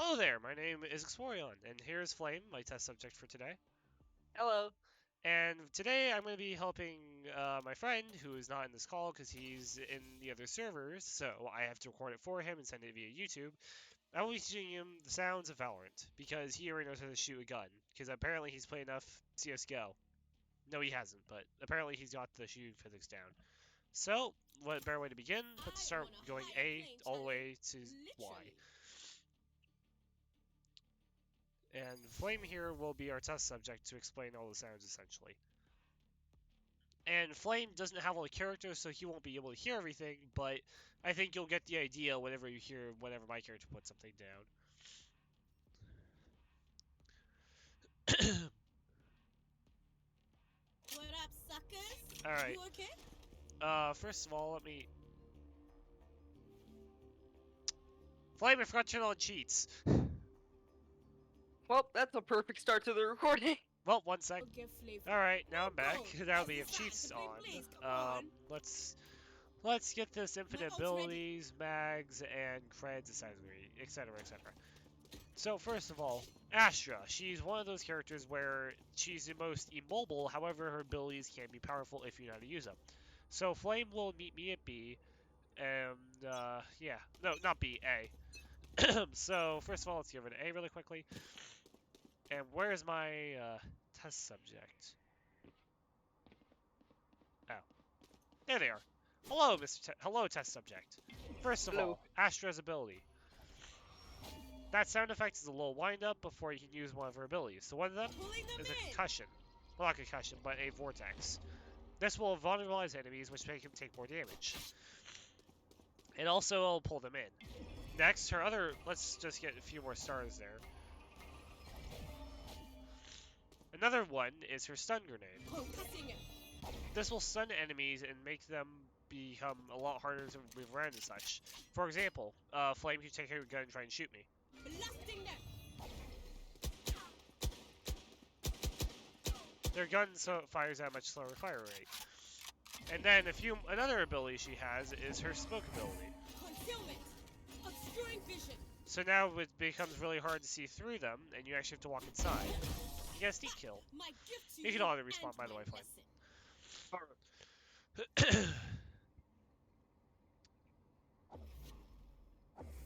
Hello there, my name is Explorion, and here's Flame, my test subject for today. Hello. And today I'm going to be helping my friend, who is not in this call because he's in the other servers, so I have to record it for him and send it via YouTube. I will be teaching him the sounds of Valorant, because he already knows how to shoot a gun, because apparently he's played enough CSGO. No, he hasn't, but apparently he's got the shooting physics down. So, what better way to begin but to start going A all the way to Y. And Flame here will be our test subject to explain all the sounds essentially. And Flame doesn't have all the characters, so he won't be able to hear everything, but I think you'll get the idea whenever you hear whenever my character puts something down. What up, suckers? Alright. You okay? First of all, let me... Flame, I forgot to turn on cheats. Well, that's a perfect start to the recording. Well, one sec. Okay, flavor. Alright, now I'm back. Go. That'll be if Exercise cheats to play, on. please, come on. Let's get this infinite ult's abilities, mags, and creds, etc, etc. So first of all, Astra. She's one of those characters where she's the most immobile, however her abilities can be powerful if you know how to use them. So Flame will meet me at B, and yeah, no, not B, A. So first of all, let's give it an A really quickly. And where's my test subject? Oh, there they are. Hello, Hello, test subject. First of Hello. all, Astra's ability. That sound effect is a little wind-up before you can use one of her abilities. So one of them is a concussion. Well, not concussion, but a vortex. This will vulnerabilize enemies, which make them take more damage. It also will pull them in. Next, her other... Let's just get a few more stars there. Another one is her stun grenade. This will stun enemies and make them become a lot harder to move around and such. For example, Flame, you take out your gun and try and shoot me. Their gun fires at a much slower fire rate. And then another ability she has is her smoke ability. So now it becomes really hard to see through them, and you actually have to walk inside. You get a sneak kill. You can auto respawn, by the way, Flame.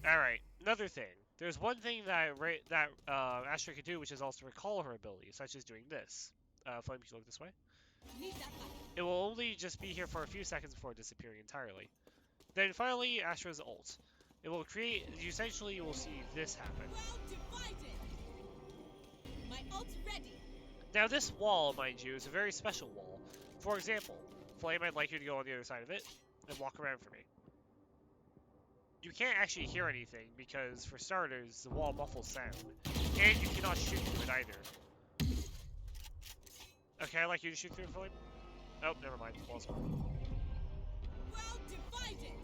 Alright, another thing. There's one thing that Astra can do, which is also recall her ability, such as doing this. Flame, you look this way. It will only just be here for a few seconds before disappearing entirely. Then finally, Astra's ult. It will create, essentially you will see this happen. My ult's ready. Now this wall, mind you, is a very special wall. For example, Flame, I'd like you to go on the other side of it and walk around for me. You can't actually hear anything because, for starters, the wall muffles sound. And you cannot shoot through it either. Okay, I'd like you to shoot through it, Flame. Oh, never mind. The wall's gone.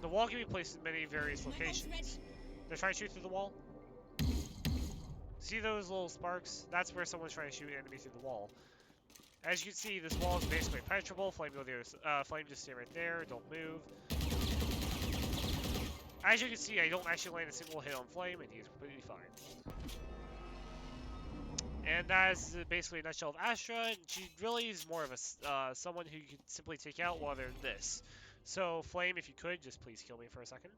The wall can be placed in many various locations. They're trying to shoot through the wall. See those little sparks? That's where someone's trying to shoot an enemy through the wall. As you can see, this wall is basically impenetrable. Flame, go the other, Flame, just stay right there. Don't move. As you can see, I don't actually land a single hit on Flame, and he's completely fine. And that is basically a nutshell of Astra, and she really is more of a someone who you can simply take out while they're this. So, Flame, if you could, just please kill me for a second.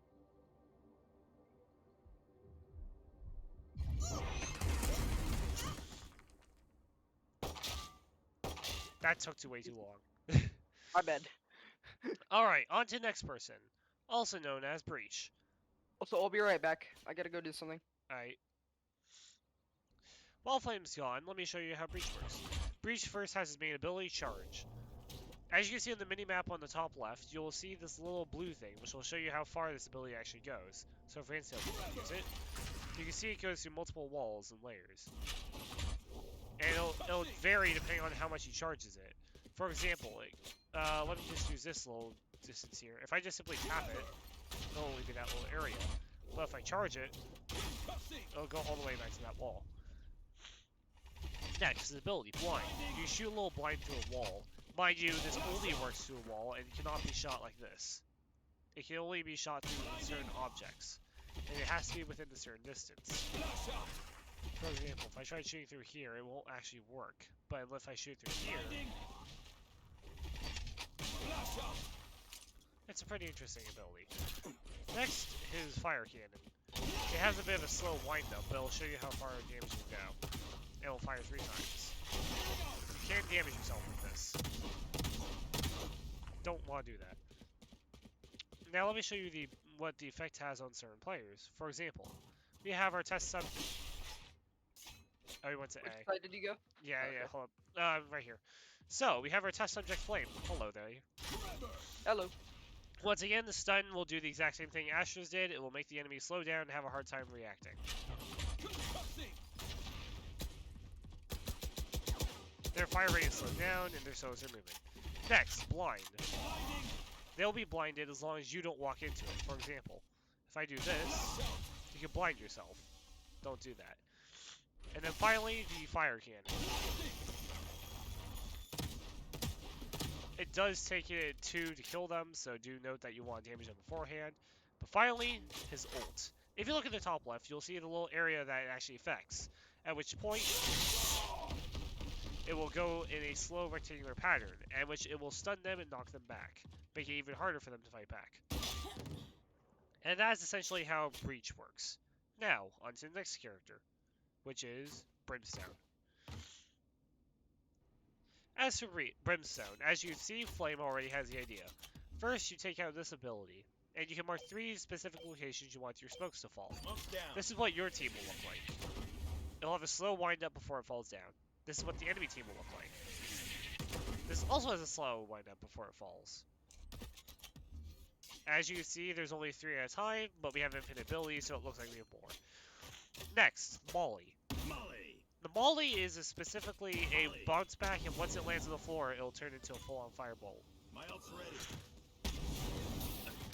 That took way too long. My bad. Alright, on to the next person. Also known as Breach. Also, I'll be right back. I gotta go do something. Alright. While Flame's gone, let me show you how Breach works. Breach first has his main ability, Charge. As you can see on the mini-map on the top left, you'll see this little blue thing, which will show you how far this ability actually goes. So for instance, if you use it, you can see it goes through multiple walls and layers. And it'll vary depending on how much he charges it. For example, let me just use this little distance here. If I just simply tap it, it'll only be that little area. But if I charge it, it'll go all the way back to that wall. Next is ability, Blind. You shoot a little blind through a wall. Mind you, this only works through a wall and cannot be shot like this. It can only be shot through certain objects. and it has to be within a certain distance. For example, if I try shooting through here, it won't actually work. But if I shoot through here, it's a pretty interesting ability. Next is Fire Cannon. It has a bit of a slow wind-up, but it'll show you how far damage will go. It will fire 3 times. You can damage yourself with this. Don't want to do that. Now let me show you what the effect has on certain players. For example, we have our test sub. Oh, we went to Which A. side did you go? Yeah, Okay. yeah, hold up. Right here. So, we have our test subject Flame. Hello there. Hello. Once again, the stun will do the exact same thing Astro's did. It will make the enemy slow down and have a hard time reacting. Their fire rate is slowed down and their souls are moving. Next, Blind. They'll be blinded as long as you don't walk into it. For example, if I do this, you can blind yourself. Don't do that. And then finally, the Fire Cannon. It does take it 2 to kill them, so do note that you want to damage them beforehand. But finally, his ult. If you look at the top left, you'll see the little area that it actually affects. At which point, it will go in a slow rectangular pattern, at which it will stun them and knock them back, making it even harder for them to fight back. And that is essentially how Breach works. Now, on to the next character, which is Brimstone. As for Brimstone, as you can see, Flame already has the idea. First, you take out this ability, and you can mark 3 specific locations you want your smokes to fall. This is what your team will look like. It'll have a slow wind up before it falls down. This is what the enemy team will look like. This also has a slow wind up before it falls. As you can see, there's only 3 at a time, but we have infinite abilities, so it looks like we have more. Next, Molly. The Molly is specifically a bounce back, and once it lands on the floor, it'll turn into a full-on firebolt. My ult's ready.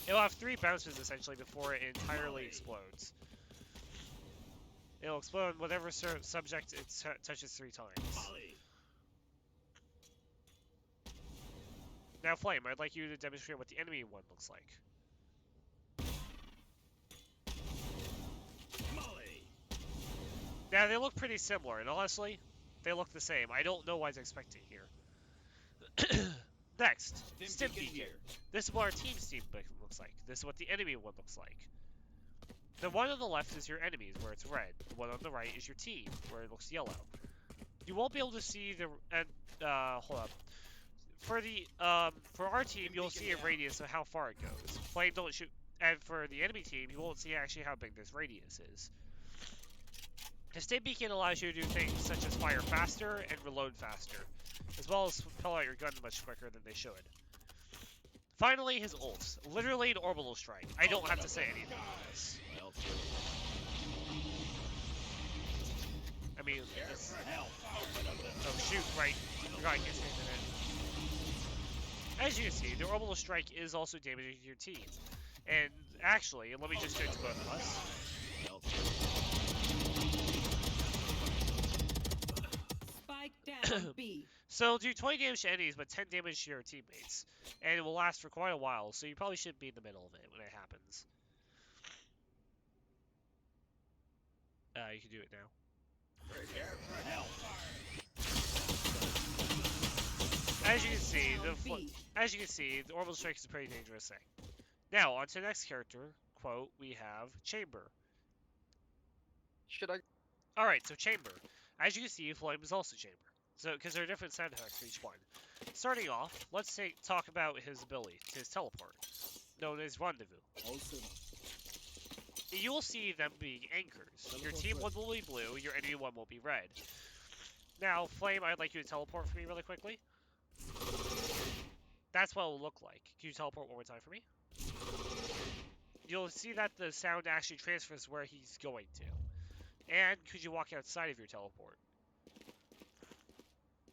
It'll have 3 bounces essentially before it entirely explodes. It'll explode on whatever subject it touches 3 times. Now, Flame, I'd like you to demonstrate what the enemy one looks like. Now, they look pretty similar, and honestly, they look the same. I don't know what I was expecting here. Next, Stim Beacon. This is what our team Stim Beacon looks like. This is what the enemy one looks like. The one on the left is your enemies, where it's red. The one on the right is your team, where it looks yellow. You won't be able to see the... hold up. For our team, you'll see a radius of how far it goes. Flame don't shoot... And for the enemy team, you won't see actually how big this radius is. The Stim Beacon allows you to do things such as fire faster and reload faster, as well as pull out your gun much quicker than they should. Finally, his ult. Literally an orbital strike. I don't have to say anything on this. I mean, this... Oh shoot, right. I forgot I can't say that. As you can see, the orbital strike is also damaging your team. And actually, let me just do it to both of us. Spike down B. So it'll do 20 damage to enemies, but 10 damage to your teammates. And it will last for quite a while, so you probably shouldn't be in the middle of it when it happens. You can do it now. As you can see, the orbital strike is a pretty dangerous thing. Now, on to the next character, quote, we have Chamber. Should I? Alright, so Chamber. As you can see, Flame is also Chamber. So, because there are different sound effects for each one. Starting off, let's talk about his ability, his teleport, known as Rendezvous. Awesome. You will see them being anchors. Your team one will be blue, your enemy one will be red. Now, Flame, I'd like you to teleport for me really quickly. That's what it will look like. Can you teleport one more time for me? You'll see that the sound actually transfers where he's going to. And could you walk outside of your teleport?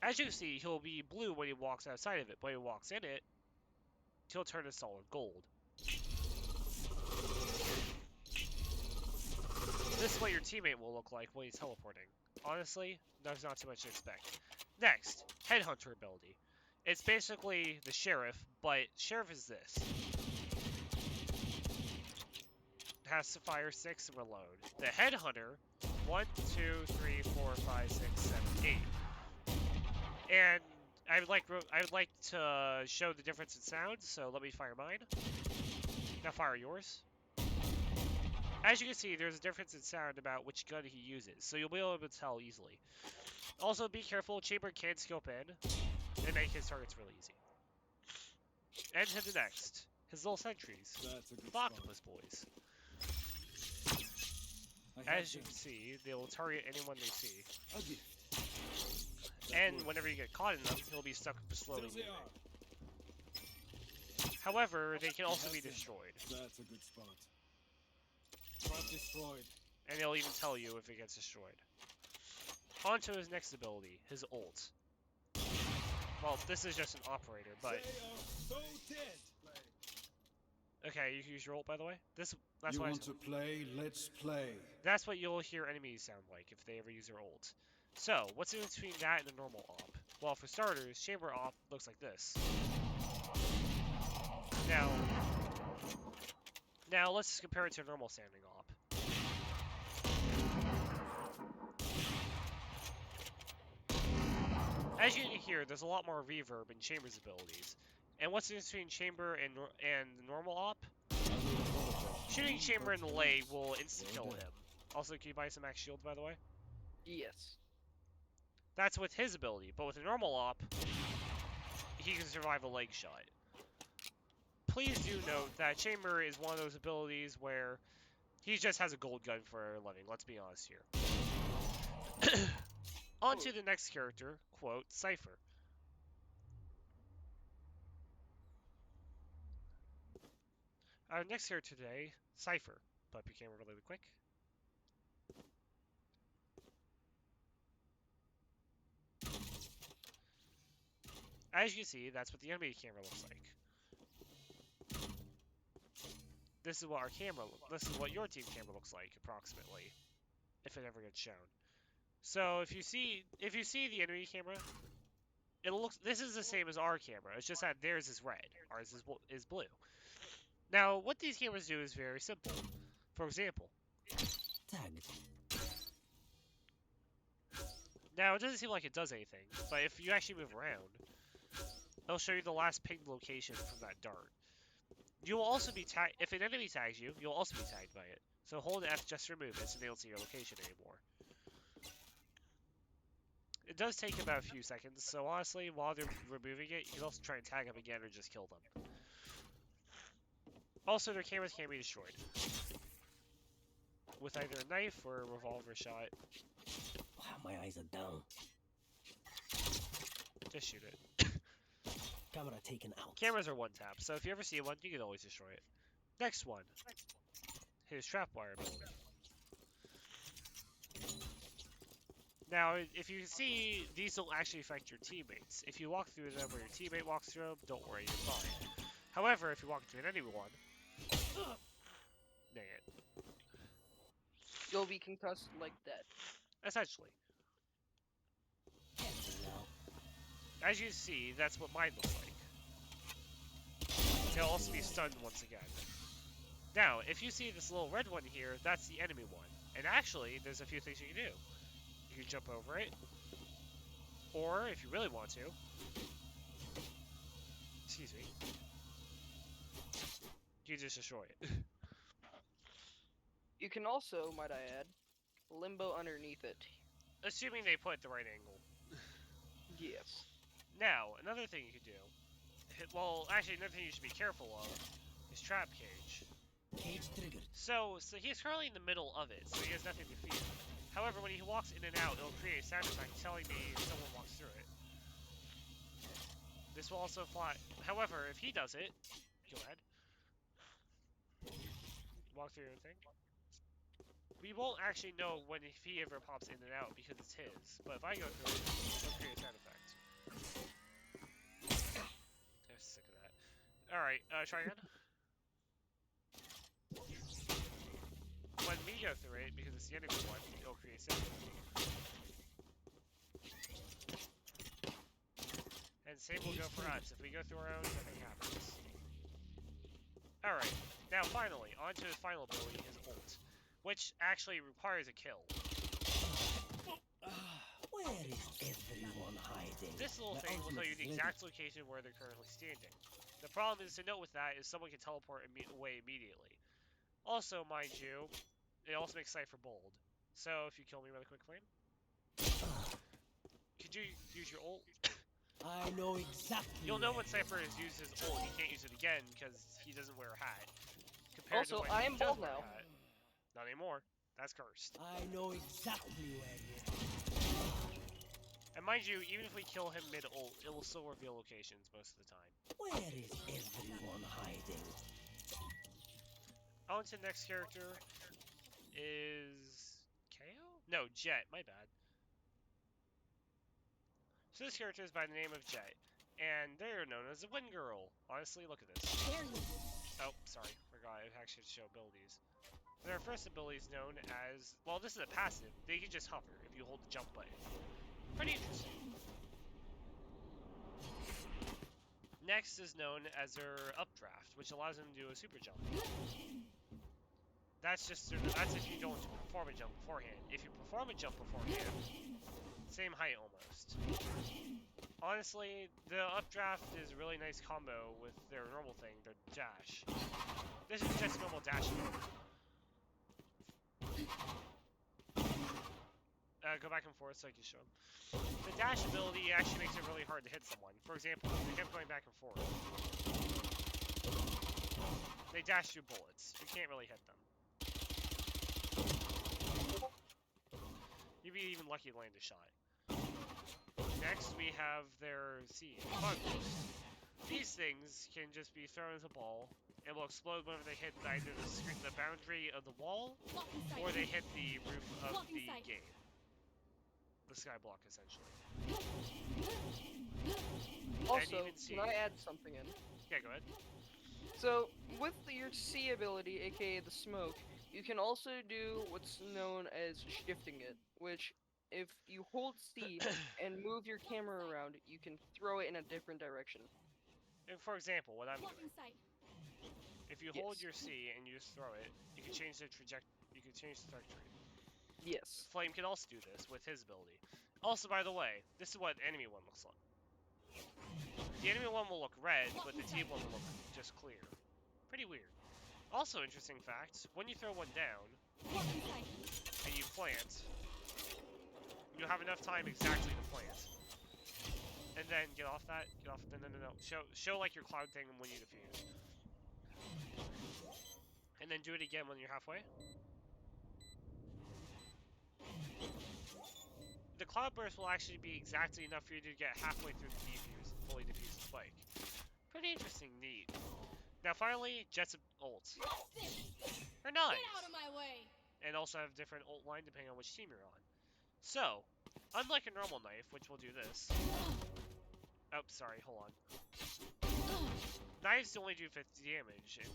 As you can see, he'll be blue when he walks outside of it, but when he walks in it, he'll turn to solid gold. This is what your teammate will look like when he's teleporting. Honestly, there's not too much to expect. Next, Headhunter ability. It's basically the Sheriff, but Sheriff is this. has to fire 6 and reload. The Headhunter, 1, 2, 3, 4, 5, 6, 7, 8. And I would like to show the difference in sound, so let me fire mine. Now fire yours. As you can see, there's a difference in sound about which gun he uses, so you'll be able to tell easily. Also, be careful, Chamber can scope in and make his targets really easy. And to the next, his little sentries, That's a good the octopus spot. boys. I have As you them. can see, they will target anyone they see. A gift. That And works. whenever you get caught in them, he'll be stuck slowly There they moving. are. However, they can also I be have them. destroyed. That's a good spot. Trap destroyed. And he'll even tell you if it gets destroyed. On to his next ability, his ult. Well, this is just an operator, but... They are so dead. Okay, you can use your ult, by the way. That's You why want to play? Let's play. that's what you'll hear enemies sound like if they ever use their ult. So, what's in between that and a normal op? Well, for starters, Chamber op looks like this. Now let's just compare it to a normal sounding op. As you can hear, there's a lot more reverb in Chamber's abilities. And what's in between Chamber and the normal op? Shooting Chamber in the leg will insta-kill him. Also, can you buy some max shield, by the way? Yes. That's with his ability, but with a normal op, he can survive a leg shot. Please do note that Chamber is one of those abilities where he just has a gold gun for a living, let's be honest here. On to the next character, quote, Cypher. Our next character today, Cypher. Put up your camera really quick. As you see, that's what the enemy camera looks like. This is what our camera. This is what your team camera looks like, approximately, if it ever gets shown. So if you see the enemy camera, it looks. This is the same as our camera. It's just that theirs is red, ours is blue. Now, what these cameras do is very simple. For example, now it doesn't seem like it does anything, but if you actually move around, it'll show you the last pinged location from that dart. You will also be tagged. If an enemy tags you, you'll also be tagged by it. So hold F just to remove it so they don't see your location anymore. It does take about a few seconds, so honestly, while they're removing it, you can also try and tag them again or just kill them. Also, their cameras can be destroyed with either a knife or a revolver shot. Wow, my eyes are down. Just shoot it. Camera taken out. Cameras are one tap, so if you ever see one, you can always destroy it. Next one. His trapwire ability. Now, if you see, these don't actually affect your teammates. If you walk through them or your teammate walks through them, don't worry, you're fine. However, if you walk through anyone, dang it. You'll be concussed like that. Essentially. As you see, that's what mine looks like. They'll also be stunned once again. Now, if you see this little red one here, that's the enemy one. And actually, there's a few things you can do. You can jump over it. Or, if you really want to, excuse me, you just destroy it. You can also, might I add, limbo underneath it. Assuming they put it the right angle. Yes. Now, another thing you could do, well, actually, another thing you should be careful of is trap cage. Cage triggered. So he's currently in the middle of it, so he has nothing to fear. However, when he walks in and out, it'll create a sound effect telling me if someone walks through it. This will also fly. However, if he does it, go ahead. Walk through your thing. We won't actually know when if he ever pops in and out because it's his. But if I go through it, it'll create a sound effect. I'm sick of that. Alright, try again. When we go through it, because it's the enemy one, it'll create sound. And same will go for us. If we go through our own, nothing happens. Alright, Now, finally, on to his final ability, his ult, which actually requires a kill. Where is everyone hiding? This little My thing will tell ultimate you is the ready. exact location where they're currently standing. The problem is to note with that is someone can teleport away immediately. Also, mind you, it also makes Cypher bold. So if you kill me with a quick flame, could you use your ult? I know exactly. You'll know where when you Cypher are. has used his ult, he can't use it again because he doesn't wear a hat. Compared to Also, when I he am does bald wear now. a hat. Not anymore. That's cursed. I know exactly where you are. And mind you, even if we kill him mid-ult, it will still reveal locations most of the time. Where is everyone hiding? On to the next character is... KO? No, Jet. My bad. So this character is by the name of Jet, and they're known as the Wind Girl. Honestly, look at this. Oh, sorry. Forgot I actually show abilities. Their first ability is known as... Well, this is a passive. They can just hover if you hold the jump button. Pretty interesting. Next is known as their updraft, which allows them to do a super jump. That's if you don't perform a jump beforehand. If you perform a jump beforehand, same height almost. Honestly, the updraft is a really nice combo with their normal thing, their dash. This is just normal dash mode. Go back and forth so I can show them. The dash ability actually makes it really hard to hit someone. For example, if they kept going back and forth, they dash through bullets. You can't really hit them. You'd be even lucky to land a shot. Next, we have their Fog Boost. These things can just be thrown as a ball, and will explode whenever they hit either the boundary of the wall, or they hit the roof of the gate. The sky block, essentially. Also, even can I add something in? Yeah, go ahead. So, with your C ability, aka the smoke, you can also do what's known as shifting it, which, if you hold C and move your camera around, you can throw it in a different direction. And for example, what I'm doing, if you hold Yes. your C and you just throw it, you can change the trajectory. You can change the trajectory. Yes. Flame can also do this with his ability. Also, by the way, this is what enemy one looks like. The enemy one will look red, but the team one will look just clear. Pretty weird. Also, interesting fact, when you throw one down, and you plant, you have enough time exactly to plant. And then get off that, no. Show like your cloud thing when you defuse. And then do it again when you're halfway. The cloud burst will actually be exactly enough for you to get halfway through the defuse and fully defuse the spike. Pretty interesting, neat. Now finally, Jet's ult. Her knives! Get out of my way! And also have different ult line depending on which team you're on. So, unlike a normal knife, which will do this. Oh, sorry, hold on. Knives only do 50 damage. And,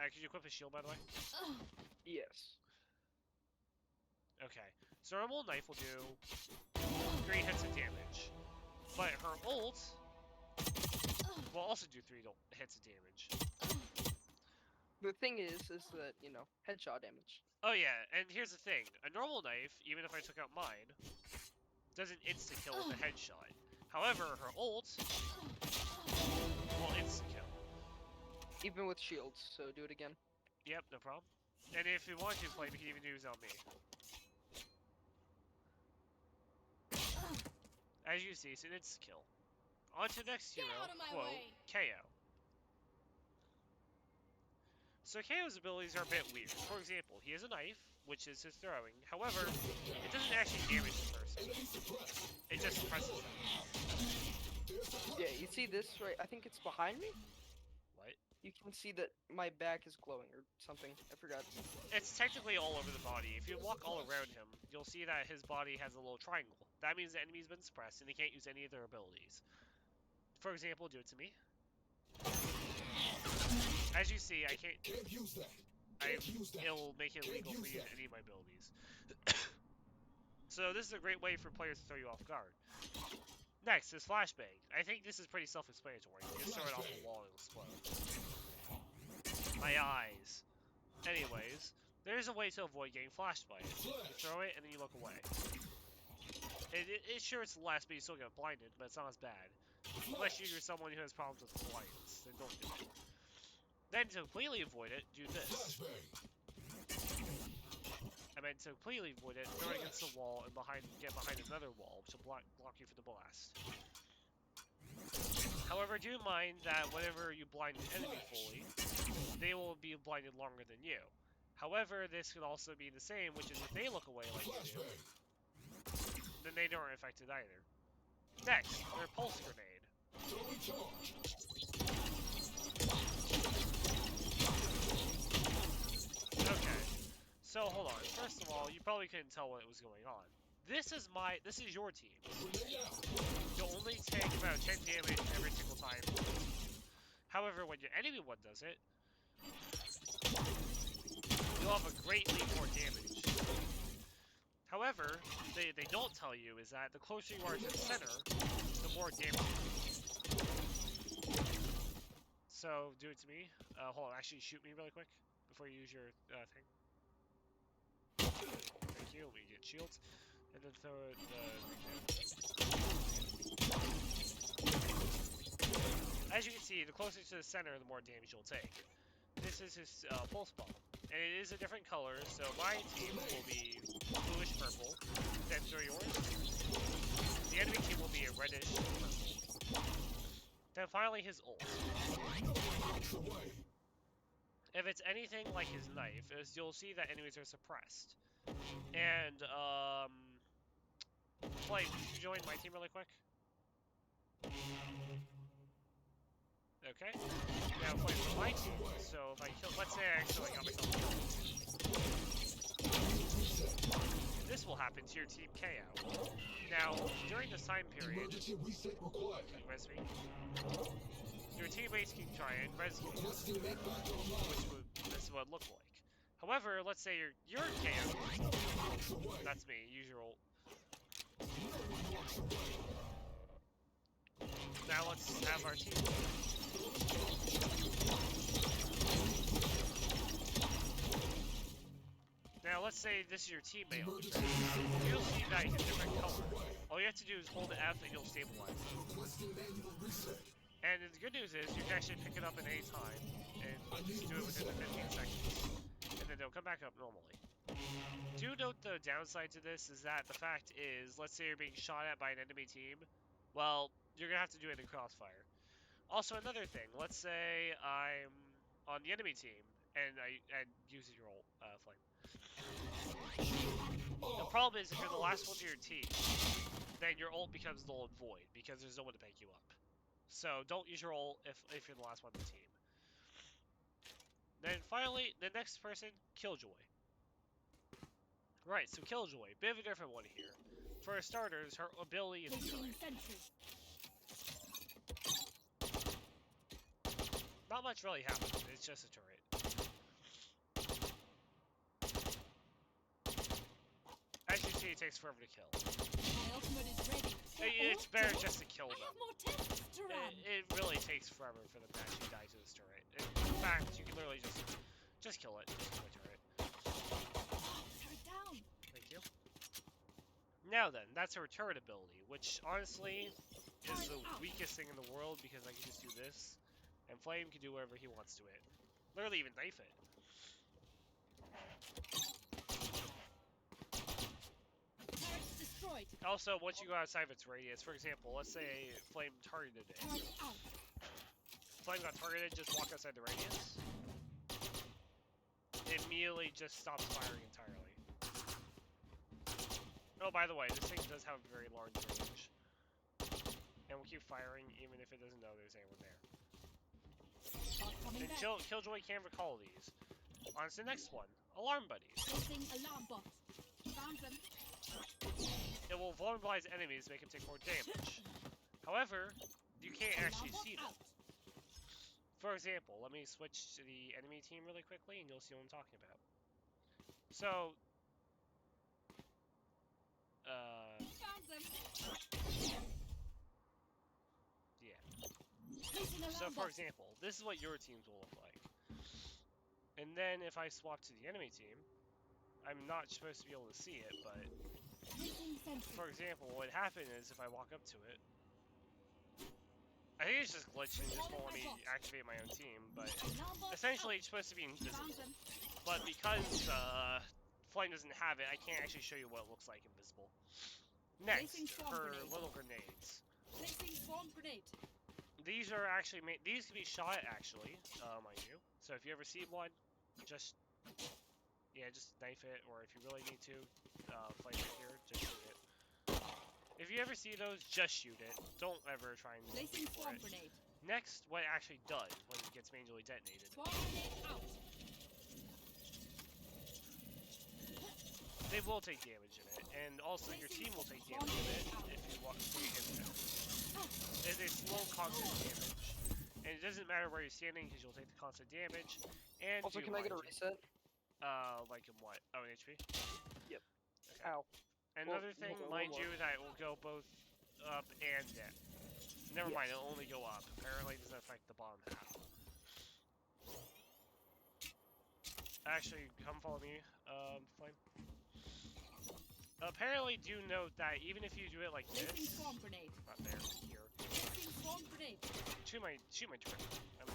could you equip a shield, by the way? Yes. Okay. So normal knife will do 3 hits of damage. But her ult will also do 3 hits of damage. The thing is that, you know, headshot damage. Oh yeah, and here's the thing. A normal knife, even if I took out mine, doesn't insta-kill with a headshot. However, her ult will insta-kill. Even with shields, so do it again. Yep, no problem. And if you want to play, you can even use on me. As you see, it's an insta-kill. On to the next hero, quote, KO. So KO's abilities are a bit weird. For example, he has a knife, which is his throwing. However, it doesn't actually damage the person. It just suppresses them. Yeah, you see this right? I think it's behind me. What? You can see that my back is glowing or something. I forgot. It's technically all over the body. If you walk all around him, you'll see that his body has a little triangle. That means the enemy's been suppressed and they can't use any of their abilities. For example, do it to me. As you see, I can't use that. It'll make it illegal for you to use any of my abilities. So this is a great way for players to throw you off guard. Next is flashbang. I think this is pretty self-explanatory. You just throw it off the wall and it'll explode. My eyes. Anyways, there's a way to avoid getting flashed by it. You throw it and then you look away. It's sure it's less, but you still get blinded, but it's not as bad. Unless you're someone who has problems with blindness, then don't do it. Then to completely avoid it, do this. I meant to completely avoid it, throw it against the wall and get behind another wall to block you from the blast. However, do mind that whenever you blind an enemy fully, they will be blinded longer than you. However, this could also be the same, which is if they look away like you do, then they aren't affected either. Next, their pulse grenade. Okay, so hold on. First of all, you probably couldn't tell what was going on. This is your team. You'll only take about 10 damage every single time. However, when your enemy one does it, you'll have a greatly more damage. However, they don't tell you is that the closer you are to the center, the more damage. So, do it to me. Hold on, actually shoot me really quick before you use your thing. Thank you, we get shields. And then throw it As you can see, the closer to the center, the more damage you'll take. This is his pulse bomb. And it is a different color, so my team will be bluish purple, then throw yours. The enemy team will be a reddish purple. Then finally his ult. If it's anything like his knife, you'll see that enemies are suppressed. And, Flame, could you join my team really quick? Okay. Now Flame for my team. So if I kill, let's say I actually got myself killed. This will happen to your team KO. Now, during this time period, res me. Your teammates can try and res you, this is what it look like. However, let's say you're KO. That's me, use your ult. Now let's have our team. Now let's say this is your teammate. You'll see that he's a different color. All you have to do is hold F and you'll stabilize. And the good news is you can actually pick it up at any time and just do it within the 15 seconds. And then they'll come back up normally. Do note the downside to this is that the fact is, let's say you're being shot at by an enemy team, well, you're going to have to do it in crossfire. Also, another thing, let's say I'm on the enemy team and using your ult, Flame. The problem is if you're the last one to your team, then your ult becomes null and void because there's no one to pick you up. So don't use your ult if you're the last one to the team. Then finally, the next person, Killjoy. Right, so Killjoy, bit of a different one here. For starters, her ability is turret. Not much really happens, it's just a turret. As you see, it takes forever to kill. It's better just to kill them. It really takes forever for them to actually die to this turret. In fact, you can literally just kill it. Just kill a turret. Thank you. Now then, that's her turret ability, which honestly is the weakest thing in the world because I can just do this, and Flame can do whatever he wants to it. Literally even knife it. Also, once you go outside of its radius, for example, let's say Flame targeted it. Flame got targeted, just walk outside the radius. It immediately just stops firing entirely. Oh, by the way, this thing does have a very large range. And we'll keep firing even if it doesn't know there's anyone there. And Killjoy can't recall these. On to the next one. Alarm Buddies. It will vulnerabilize enemies, make them take more damage. However, you can't actually see them. For example, let me switch to the enemy team really quickly and you'll see what I'm talking about. So, yeah. So, for example, this is what your teams will look like. And then if I swap to the enemy team, I'm not supposed to be able to see it, but for example, what happened is if I walk up to it, I think it's just glitching, just won't let me activate my own team, but essentially it's supposed to be invisible. But because Flame doesn't have it, I can't actually show you what it looks like invisible. Next, her little grenades. Placing swarm grenade. These are actually made. These can be shot actually, mind you. So if you ever see one, just just knife it, or if you really need to, Flame right here, just shoot it. If you ever see those, just shoot it. Don't ever try and Placing wait for swarm it. grenade. Next, what it actually does when it gets manually detonated. Swarm grenade out. They will take damage in it, and also your team will take damage in it if you walk through it. It's a slow, constant damage. And it doesn't matter where you're standing because you'll take the constant damage. And Also, can I get a reset? Like in what? Oh, in HP? Yep. Okay. Ow. Another Well, thing, one mind more. you, that it will go both up and down. Never mind, Yes. it'll only go up. Apparently, it doesn't affect the bottom half. Actually, come follow me, Flame. Apparently, do note that even if you do it like Placing this, swarm grenade. not there, here, Placing swarm grenade. shoot my turret.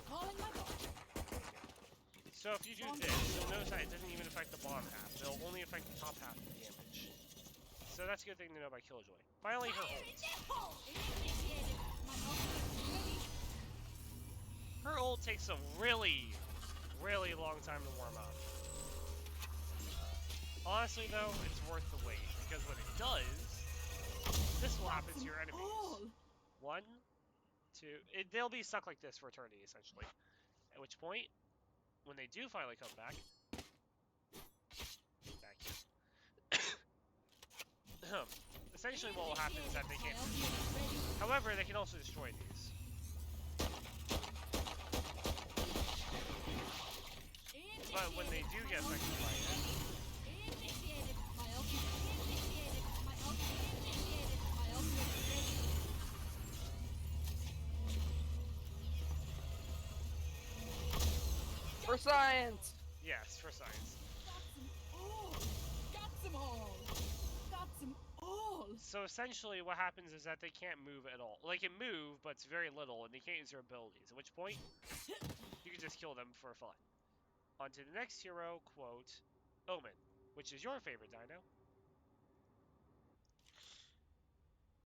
Calling my bot. So if you do this, you'll notice that it doesn't even affect the bottom half. It'll only affect the top half of the damage. So that's a good thing to know about Killjoy. Finally, her ult. Initiated. My ultimate ready. Her ult takes a really, really long time to warm up. Honestly, though, it's worth the wait, because when it does, this will happen to your enemies. All. 1, 2... they'll be stuck like this for eternity, essentially. At which point, when they do finally come back here. Essentially what will happen is that they can't move. However, they can also destroy these. But when they do get affected by it, Initiated. My ultimate initiated. My ultimate initiated. My ultimate ready. For science! yes, for science. Got some all. Got some all. So essentially what happens is that they can't move at all. They can move, but it's very little, and they can't use their abilities. At which point, you can just kill them for fun. On to the next hero, quote, Omen, which is your favorite dino.